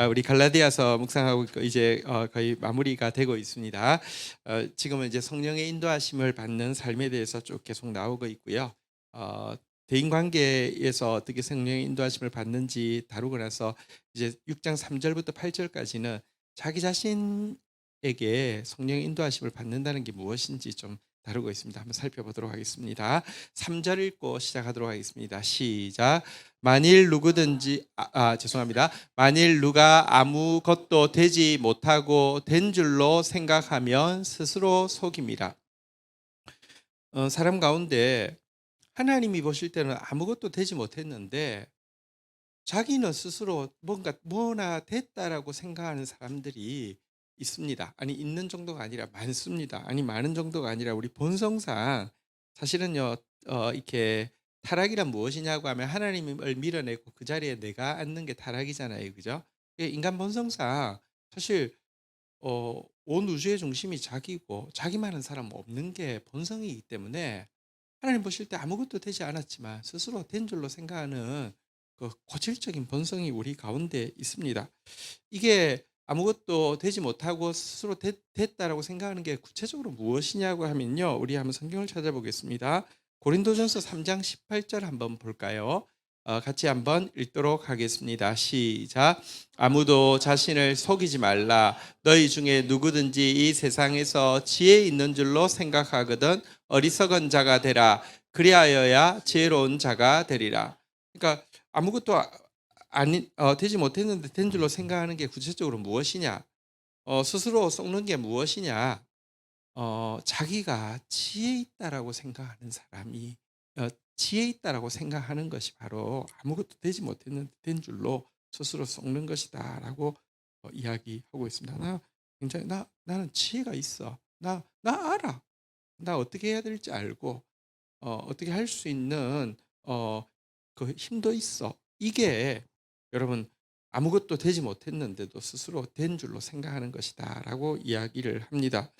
우리 갈라디아서 묵상하고 있고 이제 거의 마무리가 되고 있습니다. 지금은 이제 성령의 인도하심을 받는 삶에 대해서 쭉 계속 나오고 있고요. 어, 대인 관계에서 어떻게 성령의 인도하심을 받는지 다루고 나서 이제 6장 3절부터 8절까지는 자기 자신에게 성령의 인도하심을 받는다는 게 무엇인지 좀 다루고 있습니다. 한번 살펴보도록 하겠습니다. 3절 읽고 시작하도록 하겠습니다. 시작. 만일 누구든지 죄송합니다. 만일 누가 아무것도 되지 못하고 된 줄로 생각하면 스스로 속임이라. 사람 가운데 하나님이 보실 때는 아무것도 되지 못했는데 자기는 스스로 뭔가 뭐나 됐다라고 생각하는 사람들이 있습니다. 아니 있는 정도가 아니라 많습니다. 아니 많은 정도가 아니라 우리 본성상 사실은요 이렇게 타락이란 무엇이냐고 하면 하나님을 밀어내고 그 자리에 내가 앉는 게 타락이잖아요, 그죠? 인간 본성상 사실 온 우주의 중심이 자기고 자기만한 사람은 없는 게 본성이기 때문에 하나님 보실 때 아무것도 되지 않았지만 스스로 된 줄로 생각하는 그 고질적인 본성이 우리 가운데 있습니다. 이게 아무것도 되지 못하고 스스로 됐다라고 생각하는 게 구체적으로 무엇이냐고 하면요. 우리 한번 성경을 찾아보겠습니다. 고린도전서 3장 18절 한번 볼까요? 같이 한번 읽도록 하겠습니다. 시작. 아무도 자신을 속이지 말라. 너희 중에 누구든지 이 세상에서 지혜 있는 줄로 생각하거든 어리석은 자가 되라. 그리하여야 지혜로운 자가 되리라. 그러니까 아무것도 되지 못했는데 된 줄로 생각하는 게 구체적으로 무엇이냐? 스스로 속는 게 무엇이냐? 자기가 지혜 있다라고 생각하는 사람이 지혜 있다라고 생각하는 것이 바로 아무것도 되지 못했는데 된 줄로 스스로 속는 것이다라고 이야기하고 있습니다. 나는 지혜가 있어. 나 알아. 나 어떻게 해야 될지 알고 어떻게 할 수 있는 그 힘도 있어. 이게 여러분 아무것도 되지 못했는데도 스스로 된 줄로 생각하는 것이다라고 이야기를 합니다.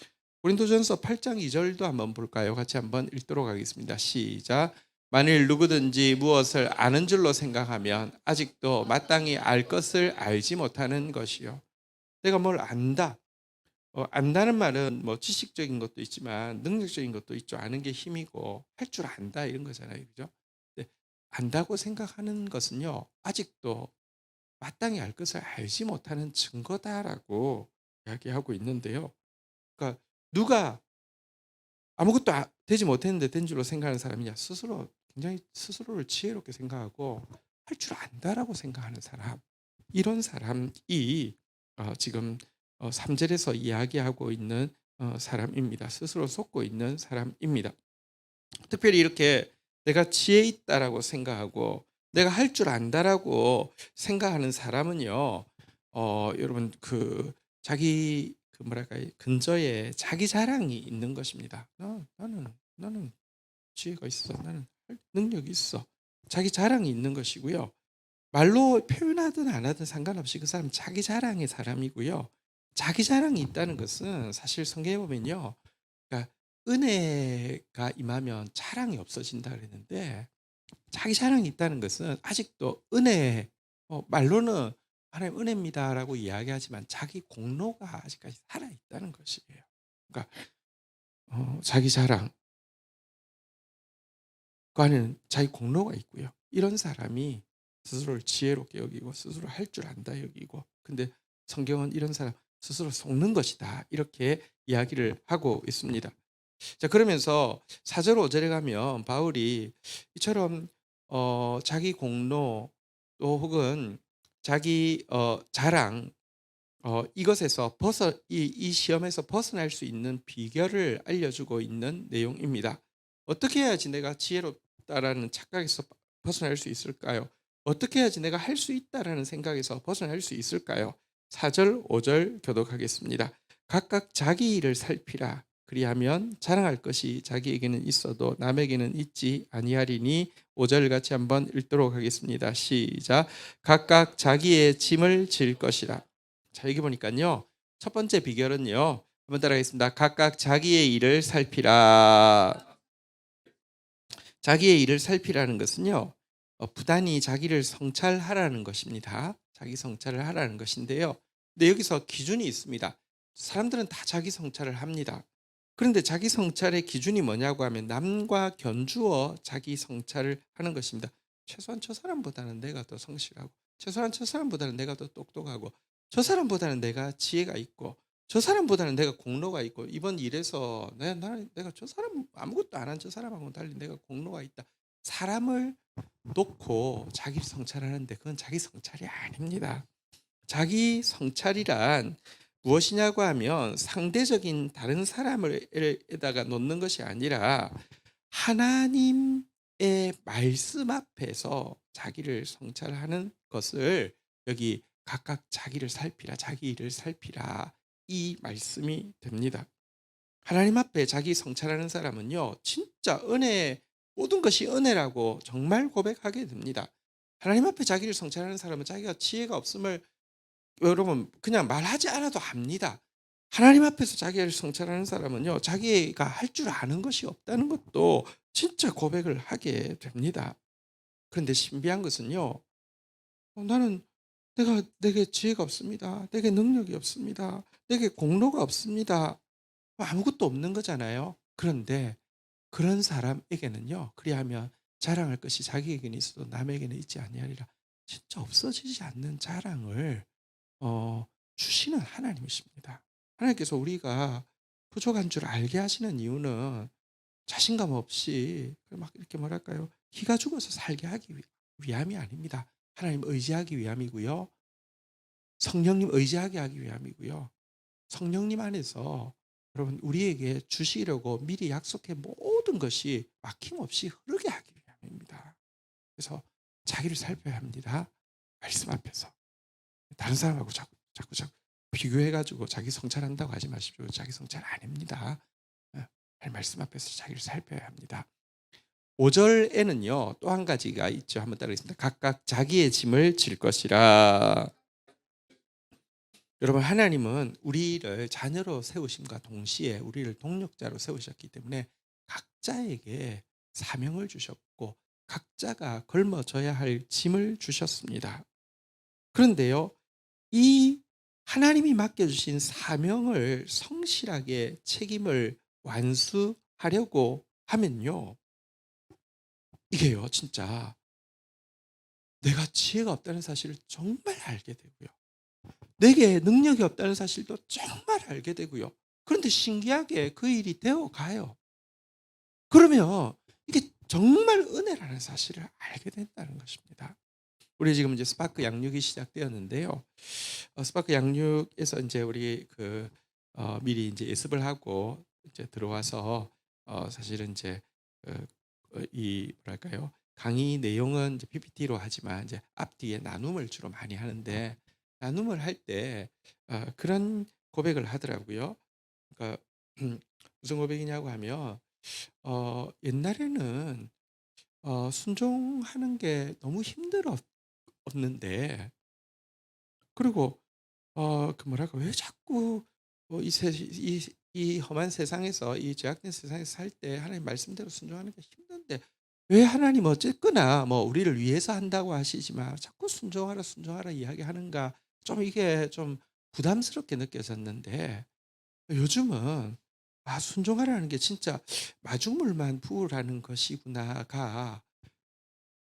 고린도전서 8장 2절도 한번 볼까요? 같이 한번 읽도록 하겠습니다. 시작. 만일 누구든지 무엇을 아는 줄로 생각하면 아직도 마땅히 알 것을 알지 못하는 것이요. 내가 뭘 안다. 안다는 말은 뭐 지식적인 것도 있지만 능력적인 것도 있죠. 아는 게 힘이고 할 줄 안다 이런 거잖아요. 그죠? 근데 안다고 생각하는 것은요. 아직도 마땅히 알 것을 알지 못하는 증거다라고 이야기하고 있는데요. 그러니까 누가 아무것도 되지 못했는데 된 줄로 생각하는 사람이냐? 스스로 굉장히 스스로를 지혜롭게 생각하고 할 줄 안다라고 생각하는 사람. 이런 사람이 지금 3절에서 이야기하고 있는 사람입니다. 스스로 속고 있는 사람입니다. 특별히 이렇게 내가 지혜 있다라고 생각하고 내가 할 줄 안다라고 생각하는 사람은요. 여러분 자기 뭐랄까 근저에 자기 자랑이 있는 것입니다. 나는 지혜가 있어. 나는 할 능력이 있어. 자기 자랑이 있는 것이고요. 말로 표현하든 안 하든 상관없이 그 사람 자기 자랑의 사람이고요. 자기 자랑이 있다는 것은 사실 성경에 보면요. 그러니까 은혜가 임하면 자랑이 없어진다 그랬는데 자기 자랑이 있다는 것은 아직도 말로는 하나님 은혜입니다라고 이야기하지만 자기 공로가 아직까지 살아 있다는 것이에요. 그러니까 자기 자랑 그 안에는 자기 공로가 있고요. 이런 사람이 스스로를 지혜롭게 여기고 스스로 할 줄 안다 여기고 근데 성경은 이런 사람 스스로 속는 것이다 이렇게 이야기를 하고 있습니다. 자 그러면서 4절 5절에 가면 바울이 이처럼 자기 공로 또 혹은 자기 자랑 이것에서 이 시험에서 벗어날 수 있는 비결을 알려주고 있는 내용입니다. 어떻게 해야지 내가 지혜롭다라는 착각에서 벗어날 수 있을까요? 어떻게 해야지 내가 할 수 있다라는 생각에서 벗어날 수 있을까요? 4절, 5절 교독하겠습니다. 각각 자기 일을 살피라. 그리하면 자랑할 것이 자기에게는 있어도 남에게는 있지 아니하리니 5절 같이 한번 읽도록 하겠습니다. 시작. 각각 자기의 짐을 질 것이라. 자, 여기 보니까요. 첫 번째 비결은요. 한번 따라하겠습니다. 각각 자기의 일을 살피라. 자기의 일을 살피라는 것은요. 부단히 자기를 성찰하라는 것입니다. 자기 성찰을 하라는 것인데요. 근데 여기서 기준이 있습니다. 사람들은 다 자기 성찰을 합니다. 그런데 자기 성찰의 기준이 뭐냐고 하면 남과 견주어 자기 성찰을 하는 것입니다. 최소한 저 사람보다는 내가 더 성실하고, 최소한 저 사람보다는 내가 더 똑똑하고, 저 사람보다는 내가 지혜가 있고, 저 사람보다는 내가 공로가 있고, 이번 일에서 내가 저 사람 아무것도 안 한 저 사람하고는 달리 내가 공로가 있다. 사람을 놓고 자기를 성찰하는데 그건 자기 성찰이 아닙니다. 자기 성찰이란 무엇이냐고 하면 상대적인 다른 사람을 에다가 놓는 것이 아니라 하나님의 말씀 앞에서 자기를 성찰하는 것을, 여기 각각 자기를 살피라, 자기 일을 살피라, 이 말씀이 됩니다. 하나님 앞에 자기 성찰하는 사람은요, 진짜 은혜, 모든 것이 은혜라고 정말 고백하게 됩니다. 하나님 앞에 자기를 성찰하는 사람은 자기가 지혜가 없음을 여러분 그냥 말하지 않아도 압니다. 하나님 앞에서 자기를 성찰하는 사람은요, 자기가 할 줄 아는 것이 없다는 것도 진짜 고백을 하게 됩니다. 그런데 신비한 것은요, 나는 내게 지혜가 없습니다. 내게 능력이 없습니다. 내게 공로가 없습니다. 아무것도 없는 거잖아요. 그런데 그런 사람에게는요, 그리하면 자랑할 것이 자기에게는 있어도 남에게는 있지 아니하리라. 진짜 없어지지 않는 자랑을 주시는 하나님이십니다. 하나님께서 우리가 부족한 줄 알게 하시는 이유는 자신감 없이 막 이렇게 뭐랄까요, 기가 죽어서 살게 하기 위함이 아닙니다. 하나님 의지하기 위함이고요. 성령님 의지하게 하기 위함이고요. 성령님 안에서 여러분 우리에게 주시려고 미리 약속해 모든 것이 막힘없이 흐르게 하기 위함입니다. 그래서 자기를 살펴야 합니다. 말씀 앞에서. 다른 사람하고 자꾸 비교해가지고 자기 성찰한다고 하지 마십시오. 자기 성찰 아닙니다. 말씀 앞에서 자기를 살펴야 합니다. 5절에는요 또 한 가지가 있죠. 한번 따라하겠습니다. 각각 자기의 짐을 질 것이라. 여러분, 하나님은 우리를 자녀로 세우심과 동시에 우리를 동력자로 세우셨기 때문에 각자에게 사명을 주셨고 각자가 걸머져야 할 짐을 주셨습니다. 그런데요, 이 하나님이 맡겨주신 사명을 성실하게 책임을 완수하려고 하면요, 이게요 진짜 내가 지혜가 없다는 사실을 정말 알게 되고요, 내게 능력이 없다는 사실도 정말 알게 되고요. 그런데 신기하게 그 일이 되어 가요. 그러면 이게 정말 은혜라는 사실을 알게 된다는 것입니다. 우리 지금 이제 스파크 양육이 시작되었는데요. 스파크 양육에서 이제 우리 미리 이제 예습을 하고 이제 들어와서 사실은 이제 이 뭐랄까요, 강의 내용은 이제 PPT로 하지만 이제 앞뒤에 나눔을 주로 많이 하는데, 나눔을 할 때 그런 고백을 하더라고요. 그러니까 무슨 고백이냐고 하면 옛날에는 순종하는 게 너무 힘들었는데, 그리고 뭐랄까, 왜 자꾸 이 험한 세상에서, 이 죄악된 세상에서 살 때 하나님 말씀대로 순종하는 게 힘든데 왜 하나님 어쨌거나 뭐 우리를 위해서 한다고 하시지만 자꾸 순종하라 이야기하는가, 좀 이게 좀 부담스럽게 느껴졌는데, 요즘은 순종하라는 게 진짜 마중물만 부으라는 것이구나가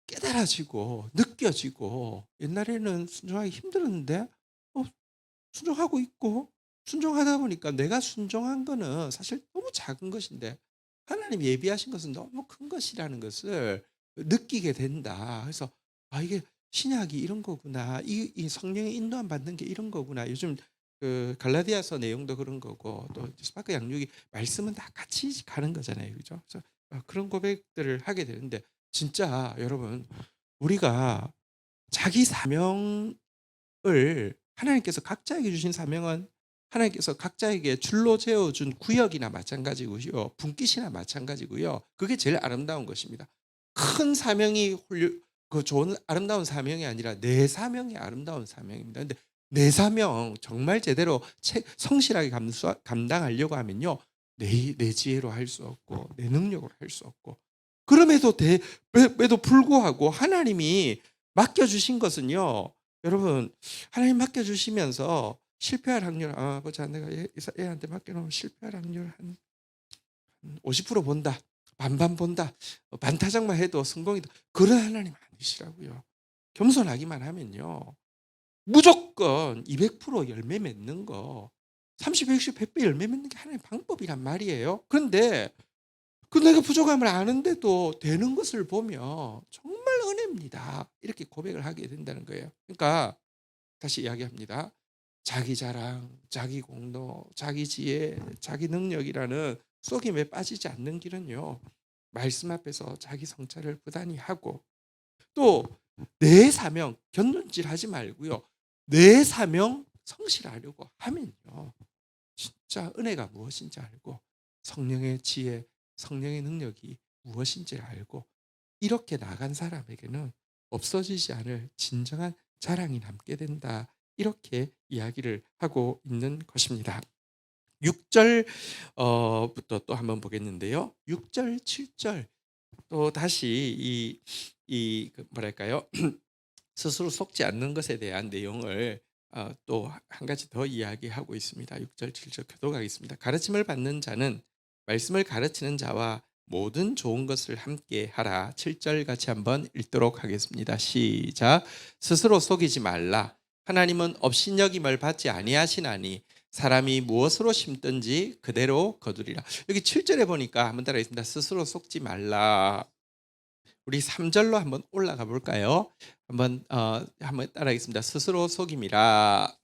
깨달아지고 느껴지고, 옛날에는 순종하기 힘들었는데 순종하고 있고, 순종하다 보니까 내가 순종한 거는 사실 너무 작은 것인데 하나님이 예비하신 것은 너무 큰 것이라는 것을 느끼게 된다. 그래서 이게 신약이 이런 거구나, 이 성령의 인도함 받는 게 이런 거구나. 요즘 갈라디아서 내용도 그런 거고, 또 스파크 양육이 말씀은 다 같이 가는 거잖아요, 그죠? 그래서 그런 고백들을 하게 되는데, 진짜 여러분, 우리가 자기 사명을, 하나님께서 각자에게 주신 사명은 하나님께서 각자에게 줄로 재어준 구역이나 마찬가지고요, 분깃이나 마찬가지고요. 그게 제일 아름다운 것입니다. 큰 사명이 좋은 아름다운 사명이 아니라 내 사명이 아름다운 사명입니다. 근데 내 사명 정말 제대로 성실하게 감당하려고 하면요, 내 지혜로 할 수 없고 내 능력으로 할 수 없고, 그럼에도 불구하고 하나님이 맡겨주신 것은요, 여러분 하나님 맡겨주시면서 실패할 확률 보자 내가 얘한테 맡겨놓으면 실패할 확률 한 50% 본다. 반반 본다. 반타작만 해도 성공이다. 그런 하나님 아니시라고요. 겸손하기만 하면요. 무조건 200% 열매 맺는 거 30, 60, 100배 열매 맺는 게 하나님의 방법이란 말이에요. 그런데 그 내가 부족함을 아는데도 되는 것을 보면 정말 은혜입니다. 이렇게 고백을 하게 된다는 거예요. 그러니까 다시 이야기합니다. 자기 자랑, 자기 공로, 자기 지혜, 자기 능력이라는 속임에 빠지지 않는 길은요. 말씀 앞에서 자기 성찰을 부단히 하고 또 내 사명 견눈질하지 말고요. 내 사명 성실하려고 하면요. 진짜 은혜가 무엇인지 알고 성령의 지혜, 성령의 능력이 무엇인지를 알고 이렇게 나간 사람에게는 없어지지 않을 진정한 자랑이 남게 된다. 이렇게 이야기를 하고 있는 것입니다. 6절 부터 또 한번 보겠는데요. 6절, 7절 또 다시 뭐랄까요? 스스로 속지 않는 것에 대한 내용을 또 한 가지 더 이야기하고 있습니다. 6절, 7절 교독하겠습니다. 가르침을 받는 자는 말씀을 가르치는 자와 모든 좋은 것을 함께 하라. 7절 같이 한번 읽도록 하겠습니다. 시작. 스스로 속이지 말라. 하나님은 업신여김을 받지 아니하시나니 사람이 무엇으로 심든지 그대로 거두리라. 여기 7절에 보니까 한번 따라하겠습니다. 스스로 속지 말라. 우리 3절로 한번 올라가 볼까요? 한번 따라하겠습니다. 스스로 속임이라.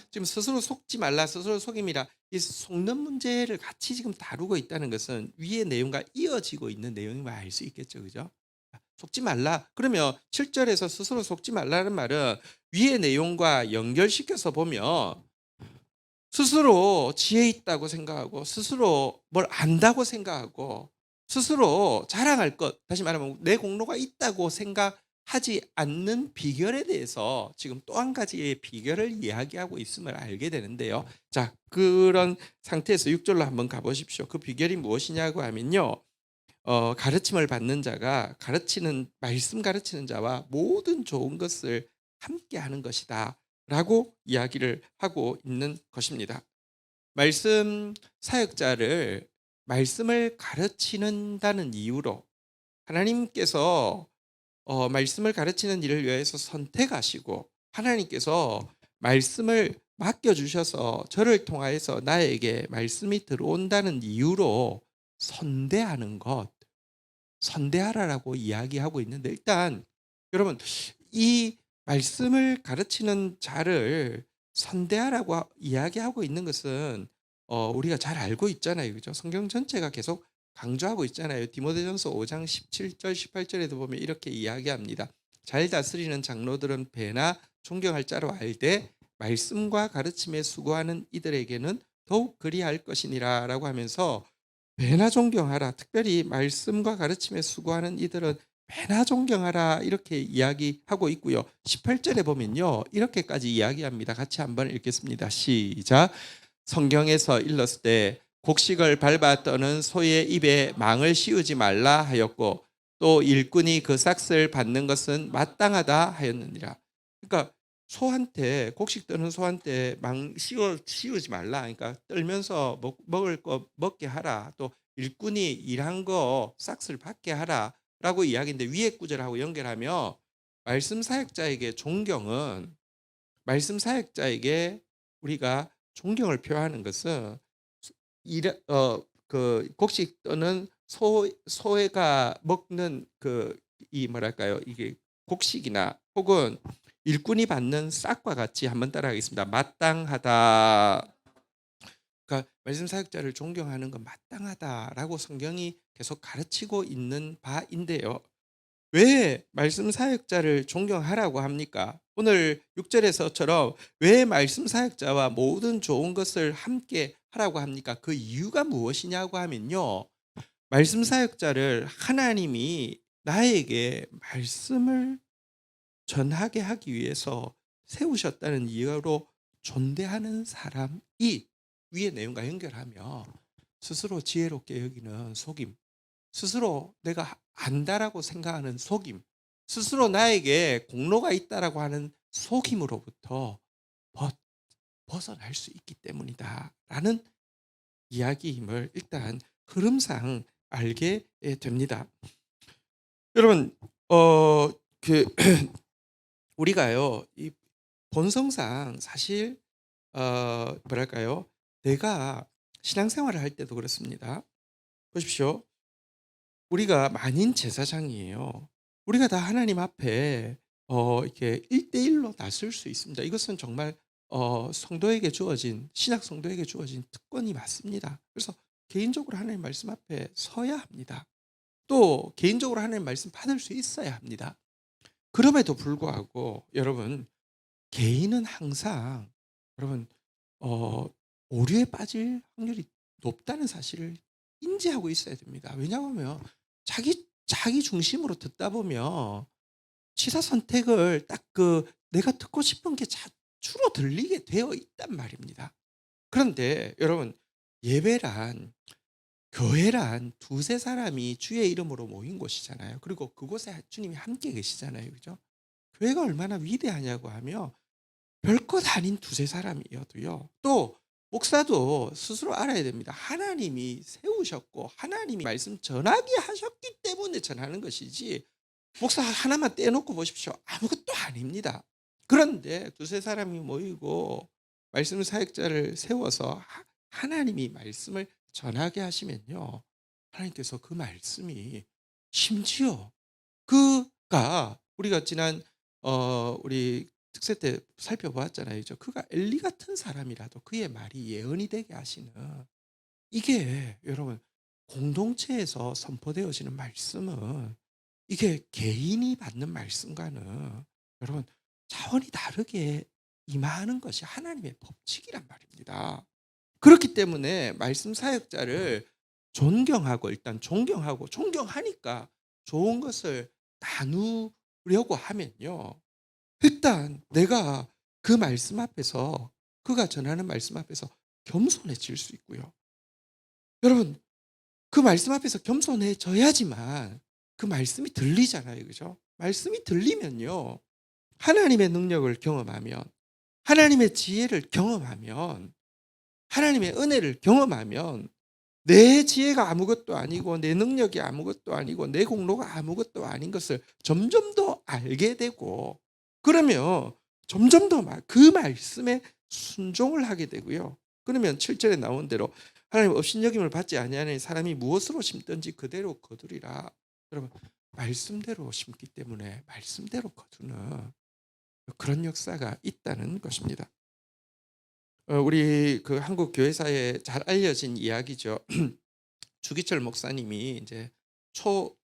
지금 스스로 속지 말라, 스스로 속임이라. 이 속는 문제를 같이 지금 다루고 있다는 것은 위의 내용과 이어지고 있는 내용임을 알 수 있겠죠, 그죠? 속지 말라. 그러면 7절에서 스스로 속지 말라는 말은 위의 내용과 연결시켜서 보면 스스로 지혜 있다고 생각하고 스스로 뭘 안다고 생각하고 스스로 자랑할 것, 다시 말하면 내 공로가 있다고 생각하지 않는 비결에 대해서 지금 또 한 가지의 비결을 이야기하고 있음을 알게 되는데요. 자, 그런 상태에서 6절로 한번 가보십시오. 그 비결이 무엇이냐고 하면요. 가르침을 받는 자가 말씀 가르치는 자와 모든 좋은 것을 함께 하는 것이다. 라고 이야기를 하고 있는 것입니다. 말씀 사역자를 말씀을 가르치는다는 이유로 하나님께서 말씀을 가르치는 일을 위해서 선택하시고 하나님께서 말씀을 맡겨주셔서 저를 통하여서 나에게 말씀이 들어온다는 이유로 선대하는 것, 선대하라라고 이야기하고 있는데 일단 여러분 이 말씀을 가르치는 자를 선대하라고 이야기하고 있는 것은 우리가 잘 알고 있잖아요. 그죠? 성경 전체가 계속 강조하고 있잖아요. 디모데전서 5장 17절 18절에도 보면 이렇게 이야기합니다. 잘 다스리는 장로들은 배나 존경할 자로 알되 말씀과 가르침에 수고하는 이들에게는 더욱 그리할 것이니라라고 하면서 배나 존경하라. 특별히 말씀과 가르침에 수고하는 이들은 배나 존경하라 이렇게 이야기하고 있고요. 18절에 보면요. 이렇게까지 이야기합니다. 같이 한번 읽겠습니다. 시작. 성경에서 일렀을 때 곡식을 밟아 떠는 소의 입에 망을 씌우지 말라 하였고 또 일꾼이 그 삭슬 받는 것은 마땅하다 하였느니라. 그러니까 소한테 곡식 떠는 소한테 씌우지 말라. 그러니까 떨면서 먹을 거 먹게 하라. 또 일꾼이 일한 거 삭슬 받게 하라라고 이야기인데 위에 구절하고 연결하며 말씀 사역자에게 존경은 말씀 사역자에게 우리가 존경을 표하는 것은 그 곡식 떠는 소가 먹는 이 뭐랄까요? 이게 곡식이나 혹은 일꾼이 받는 싹과 같이 한번 따라하겠습니다. 마땅하다. 그러니까 말씀 사역자를 존경하는 건 마땅하다라고 성경이 계속 가르치고 있는 바인데요. 왜 말씀 사역자를 존경하라고 합니까? 오늘 6절에서처럼 왜 말씀 사역자와 모든 좋은 것을 함께 하라고 합니까? 그 이유가 무엇이냐고 하면요. 말씀 사역자를 하나님이 나에게 말씀을 전하게 하기 위해서 세우셨다는 이유로 존대하는 사람이 위의 내용과 연결하며 스스로 지혜롭게 여기는 속임, 스스로 내가 안다라고 생각하는 속임, 스스로 나에게 공로가 있다라고 하는 속임으로부터 벗 벗어날 수 있기 때문이다라는 이야기임을 일단 흐름상 알게 됩니다. 여러분 그 우리가요. 이 본성상 사실 뭐랄까요? 내가 신앙생활을 할 때도 그렇습니다. 보십시오. 우리가 만인 제사장이에요. 우리가 다 하나님 앞에 이렇게 1대1로 나설 수 있습니다. 이것은 정말 성도에게 주어진 신약 성도에게 주어진 특권이 맞습니다. 그래서 개인적으로 하나님 말씀 앞에 서야 합니다. 또 개인적으로 하나님 말씀 받을 수 있어야 합니다. 그럼에도 불구하고 여러분 개인은 항상 여러분 어 오류에 빠질 확률이 높다는 사실을 인지하고 있어야 됩니다. 왜냐하면 자기 중심으로 듣다 보면 취사 선택을 딱 내가 듣고 싶은 게 주로 들리게 되어 있단 말입니다. 그런데 여러분 예배란 교회란 두세 사람이 주의 이름으로 모인 곳이잖아요. 그리고 그곳에 주님이 함께 계시잖아요. 그죠? 교회가 얼마나 위대하냐고 하면 별것 아닌 두세 사람이어도요. 또 목사도 스스로 알아야 됩니다. 하나님이 세우셨고 하나님이 말씀 전하게 하셨기 때문에 전하는 것이지 목사 하나만 떼놓고 보십시오. 아무것도 아닙니다. 그런데 두세 사람이 모이고 말씀 사역자를 세워서 하나님이 말씀을 전하게 하시면요. 하나님께서 그 말씀이 심지어 그가 우리가 지난 우리 특세 때 살펴보았잖아요. 그죠? 그가 엘리 같은 사람이라도 그의 말이 예언이 되게 하시는 이게 여러분 공동체에서 선포되어지는 말씀은 이게 개인이 받는 말씀과는 여러분 차원이 다르게 임하는 것이 하나님의 법칙이란 말입니다. 그렇기 때문에 말씀 사역자를 존경하고 일단 존경하고 존경하니까 좋은 것을 나누려고 하면요. 일단 내가 그 말씀 앞에서 그가 전하는 말씀 앞에서 겸손해질 수 있고요. 여러분 그 말씀 앞에서 겸손해져야지만 그 말씀이 들리잖아요. 그죠? 말씀이 들리면요. 하나님의 능력을 경험하면 하나님의 지혜를 경험하면 하나님의 은혜를 경험하면 내 지혜가 아무것도 아니고 내 능력이 아무것도 아니고 내 공로가 아무것도 아닌 것을 점점 더 알게 되고 그러면 점점 더 그 말씀에 순종을 하게 되고요. 그러면 7절에 나온 대로 하나님 업신여김을 받지 아니하는 사람이 무엇으로 심든지 그대로 거두리라. 여러분 말씀대로 심기 때문에 말씀대로 거두는 그런 역사가 있다는 것입니다. 우리 그 한국 교회사에 잘 알려진 이야기죠. 주기철 목사님이 이제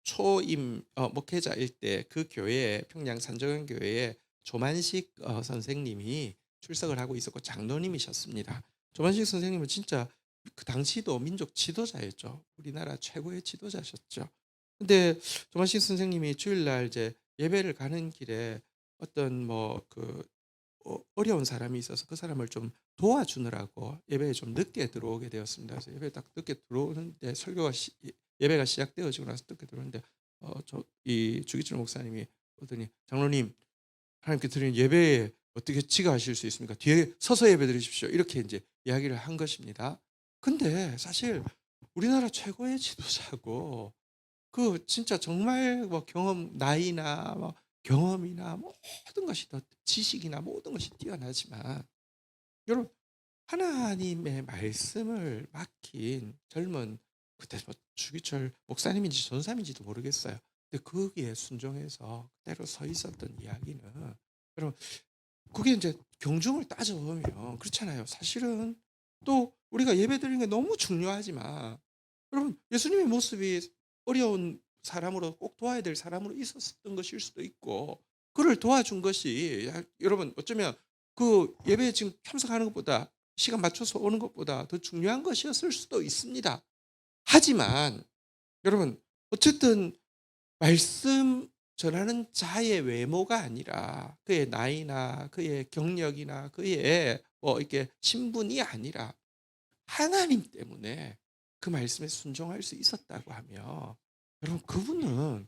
초임 목회자일 때 그 교회에 평양 산정현 교회에 조만식 선생님이 출석을 하고 있었고 장로님이셨습니다. 조만식 선생님은 진짜 그 당시도 민족 지도자였죠. 우리나라 최고의 지도자셨죠. 근데 조만식 선생님이 주일날 이제 예배를 가는 길에 어떤 어려운 사람이 있어서 그 사람을 좀 도와주느라고 예배에 좀 늦게 들어오게 되었습니다. 그래서 예배에 딱 늦게 들어오는데 예배가 시작되어지고 나서 늦게 들어오는데 이 주기철 목사님이 오더니 장로님 하나님께 드리는 예배에 어떻게 지가하실 수 있습니까? 뒤에 서서 예배 드리십시오. 이렇게 이제 이야기를 한 것입니다. 근데 사실 우리나라 최고의 지도자고 진짜 정말 나이나 경험이나 모든 것이 더 지식이나 모든 것이 뛰어나지만 여러분 하나님의 말씀을 맡긴 젊은 그때 주기철 목사님인지 전사님인지도 모르겠어요. 근데 거기에 순종해서 그대로 서 있었던 이야기는 여러분 그게 이제 경중을 따져보면 그렇잖아요. 사실은 또 우리가 예배드리는 게 너무 중요하지만 여러분 예수님의 모습이 어려운 사람으로 꼭 도와야 될 사람으로 있었던 것일 수도 있고 그를 도와준 것이 여러분 어쩌면 그 예배에 지금 참석하는 것보다 시간 맞춰서 오는 것보다 더 중요한 것이었을 수도 있습니다. 하지만 여러분 어쨌든 말씀 전하는 자의 외모가 아니라 그의 나이나 그의 경력이나 그의 이렇게 신분이 아니라 하나님 때문에 그 말씀에 순종할 수 있었다고 하며 여러분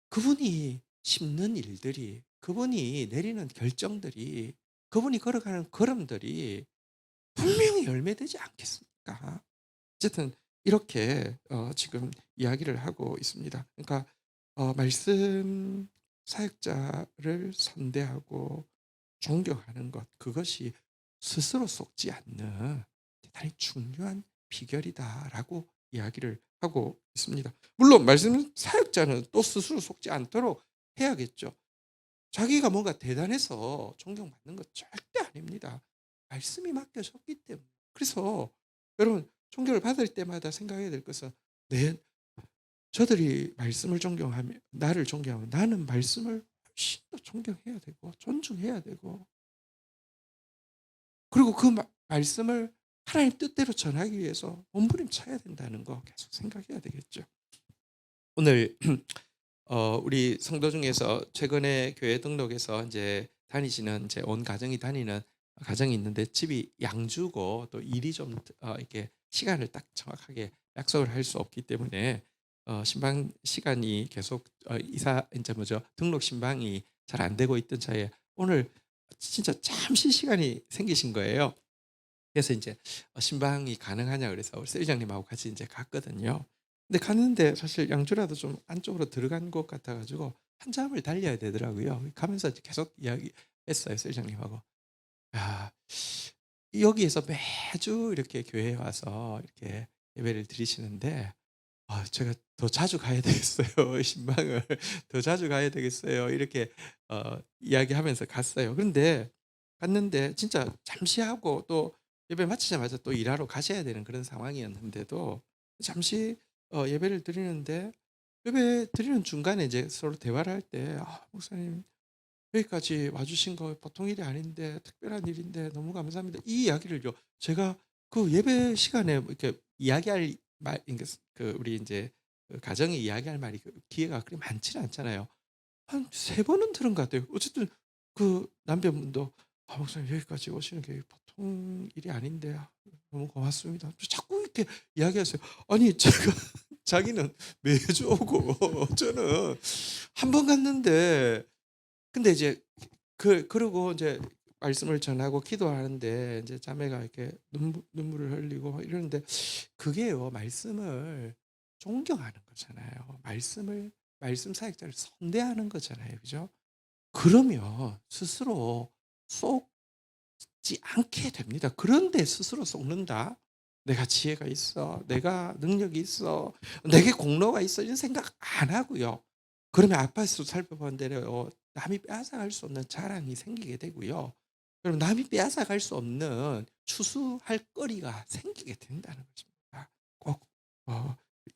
그분이 심는 일들이, 그분이 내리는 결정들이, 그분이 걸어가는 걸음들이 분명히 열매되지 않겠습니까? 어쨌든 이렇게 지금 이야기를 하고 있습니다. 그러니까 말씀 사역자를 선대하고 존경하는 것, 그것이 스스로 속지 않는 대단히 중요한 비결이다라고 이야기를 하고 있습니다. 물론 말씀 사역자는 또 스스로 속지 않도록 해야겠죠. 자기가 뭔가 대단해서 존경받는 것 절대 아닙니다. 말씀이 맡겨졌기 때문에. 그래서 여러분, 존경을 받을 때마다 생각해야 될 것은, 내 저들이 말씀을 존경하며 나를 존경하면 나는 말씀을 훨씬 더 존경해야 되고 존중해야 되고, 그리고 그 말씀을 하나님 뜻대로 전하기 위해서 몸부림쳐야 된다는 거 계속 생각해야 되겠죠. 오늘 우리 성도 중에서 최근에 교회 등록해서 이제 다니시는, 이제 온 가정이 다니는 가정이 있는데, 집이 양주고 또 일이 좀 이렇게 시간을 딱 정확하게 약속을 할 수 없기 때문에 신방 시간이 계속 이사 이제 뭐죠, 등록 신방이 잘 안 되고 있던 차에 오늘 진짜 잠시 시간이 생기신 거예요. 그래서 이제 신방이 가능하냐 그래서 우리 셀장님하고 같이 이제 갔거든요. 근데 갔는데 사실 양주라도 좀 안쪽으로 들어간 곳 같아 가지고 한참을 달려야 되더라고요. 가면서 계속 이야기했어요, 셀장님하고. 야, 여기에서 매주 이렇게 교회에 와서 이렇게 예배를 드리시는데 제가 더 자주 가야 되겠어요. 신방을 더 자주 가야 되겠어요. 이렇게 이야기하면서 갔어요. 그런데 갔는데 진짜 잠시 하고 또 예배 마치자마자 또 일하러 가셔야 되는 그런 상황이었는데도, 잠시 예배를 드리는데, 예배 드리는 중간에 이제 서로 대화를 할 때 목사님 여기까지 와 주신 거 보통 일이 아닌데 특별한 일인데 너무 감사합니다." 이 이야기를요, 제가 그 예배 시간에 뭐 이렇게 이야기할 말, 그러니까 그 우리 인제 그 가정에 이야기할 말이 기회가 그렇게 많지는 않잖아요. 한 세 번은 들은 것 같아요. 어쨌든 그 남편분도 목사님 여기까지 오시는 게 보통 일이 아닌데 너무 고맙습니다." 자꾸 이렇게 이야기하세요. 아니 제가 자기는 매주 오고 저는 한 번 갔는데, 근데 이제 그러고 이제 말씀을 전하고 기도하는데 이제 자매가 이렇게 눈물을 흘리고 막 이러는데, 그게요, 말씀을 존경하는 거잖아요. 말씀 사역자를 선대하는 거잖아요. 그죠? 그러면 스스로 지 않게 됩니다. 그런데 스스로 속는다. 내가 지혜가 있어. 내가 능력이 있어. 내게 공로가 있어. 이런 생각 안 하고요. 그러면 아파트도 살펴본 대로 남이 빼앗아갈 수 없는 자랑이 생기게 되고요. 그럼 남이 빼앗아갈 수 없는 추수할 거리가 생기게 된다는 것입니다. 꼭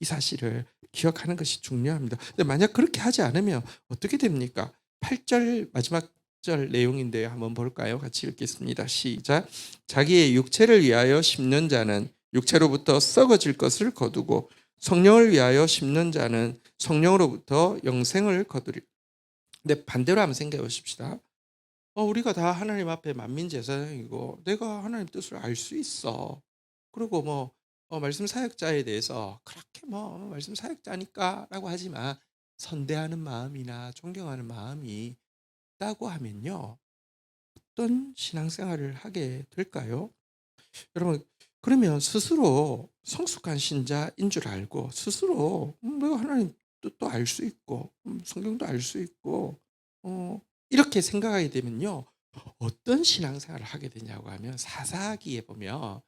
이 사실을 기억하는 것이 중요합니다. 근데 만약 그렇게 하지 않으면 어떻게 됩니까? 8절 마지막 절 내용인데요. 한번 볼까요? 같이 읽겠습니다. 시작. 자기의 육체를 위하여 심는 자는 육체로부터 썩어질 것을 거두고 성령을 위하여 심는 자는 성령으로부터 영생을 거두리. 근데 반대로 한번 생각해 보십시다. 우리가 다 하나님 앞에 만민 제사장이고 내가 하나님 뜻을 알 수 있어. 그리고 뭐 말씀 사역자에 대해서 그렇게 뭐 말씀 사역자니까라고 하지만 선대하는 마음이나 존경하는 마음이 있다고 하면요, 어떤 신앙생활을 하게 될까요? 여러분, 그러면 스스로 성숙한 신자인 줄 알고 스스로 내가 하나님 뜻도 알 수 있고 성경도 알 수 있고 이렇게 생각하게 되면요, 어떤 신앙생활을 하게 되냐고 하면, 사사기에 보면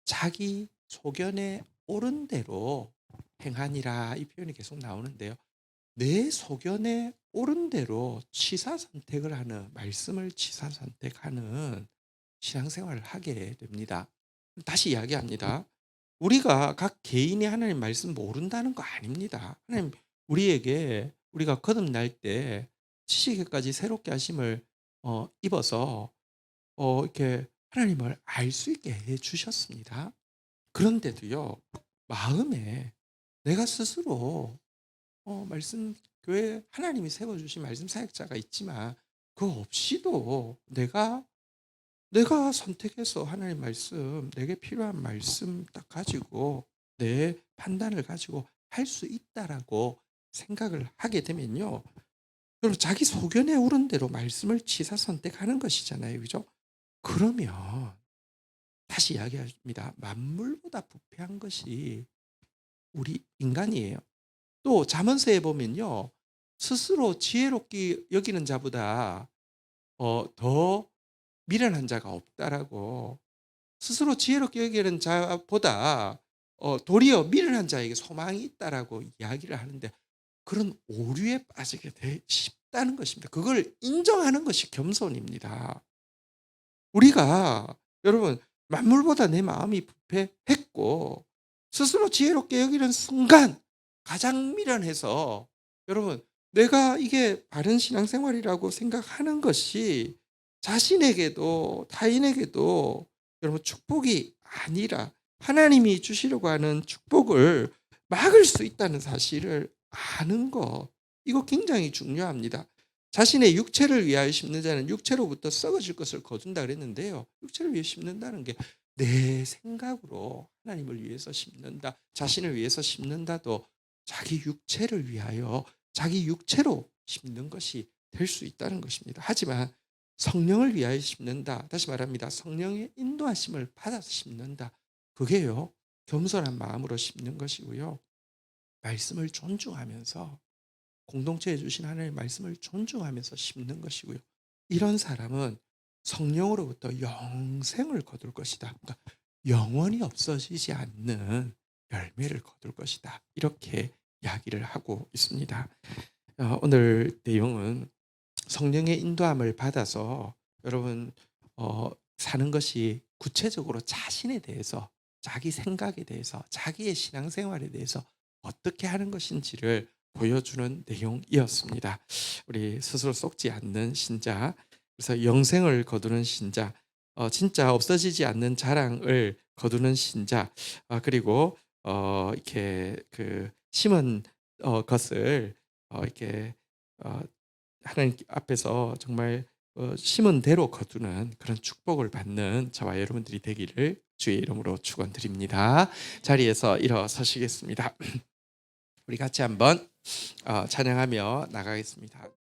자기 소견에 옳은 대로 행하니라, 이 표현이 계속 나오는데요. 내 소견에 옳은 대로 취사 선택을 하는, 말씀을 취사 선택하는 신앙생활을 하게 됩니다. 다시 이야기합니다. 우리가 각 개인이 하나님 말씀 모른다는 거 아닙니다. 하나님 우리에게, 우리가 거듭날 때 지식에까지 새롭게 하심을 입어서 이렇게 하나님을 알 수 있게 해 주셨습니다. 그런데도요, 마음에 내가 스스로 말씀 교회 하나님이 세워 주신 말씀 사역자가 있지만 그거 없이도 내가 선택해서 하나님 말씀, 내게 필요한 말씀 딱 가지고 내 판단을 가지고 할 수 있다라고 생각을 하게 되면요, 여러분 자기 소견에 오른 대로 말씀을 취사 선택하는 것이잖아요. 그죠? 그러면 다시 이야기합니다. 만물보다 부패한 것이 우리 인간이에요. 또 잠언서에 보면요. 스스로 지혜롭게 여기는 자보다 더 미련한 자가 없다라고, 스스로 지혜롭게 여기는 자보다 도리어 미련한 자에게 소망이 있다라고 이야기를 하는데, 그런 오류에 빠지게 돼 쉽다는 것입니다. 그걸 인정하는 것이 겸손입니다. 우리가 여러분 만물보다 내 마음이 부패했고 스스로 지혜롭게 여기는 순간 가장 미련해서, 여러분 내가 이게 바른 신앙생활이라고 생각하는 것이 자신에게도 타인에게도 여러분 축복이 아니라 하나님이 주시려고 하는 축복을 막을 수 있다는 사실을 아는 것, 이거 굉장히 중요합니다. 자신의 육체를 위하여 심는 자는 육체로부터 썩어질 것을 거둔다 그랬는데요. 육체를 위해 심는다는 게 내 생각으로 하나님을 위해서 심는다, 자신을 위해서 심는다도 자기 육체를 위하여 자기 육체로 심는 것이 될 수 있다는 것입니다. 하지만 성령을 위하여 심는다, 다시 말합니다. 성령의 인도하심을 받아서 심는다. 그게요, 겸손한 마음으로 심는 것이고요. 말씀을 존중하면서, 공동체에 주신 하나님의 말씀을 존중하면서 심는 것이고요. 이런 사람은 성령으로부터 영생을 거둘 것이다. 그러니까 영원히 없어지지 않는 열매를 거둘 것이다. 이렇게 이야기를 하고 있습니다. 오늘 내용은 성령의 인도함을 받아서 여러분 사는 것이 구체적으로 자신에 대해서, 자기 생각에 대해서, 자기의 신앙생활에 대해서 어떻게 하는 것인지를 보여주는 내용이었습니다. 우리 스스로 속지 않는 신자, 그래서 영생을 거두는 신자, 진짜 없어지지 않는 자랑을 거두는 신자, 그리고 이렇게 그 심은 것을 이렇게 어, 하나님 앞에서 정말 심은 대로 거두는 그런 축복을 받는 저와 여러분들이 되기를 주의 이름으로 축원드립니다. 자리에서 일어서시겠습니다. 우리 같이 한번 찬양하며 나가겠습니다.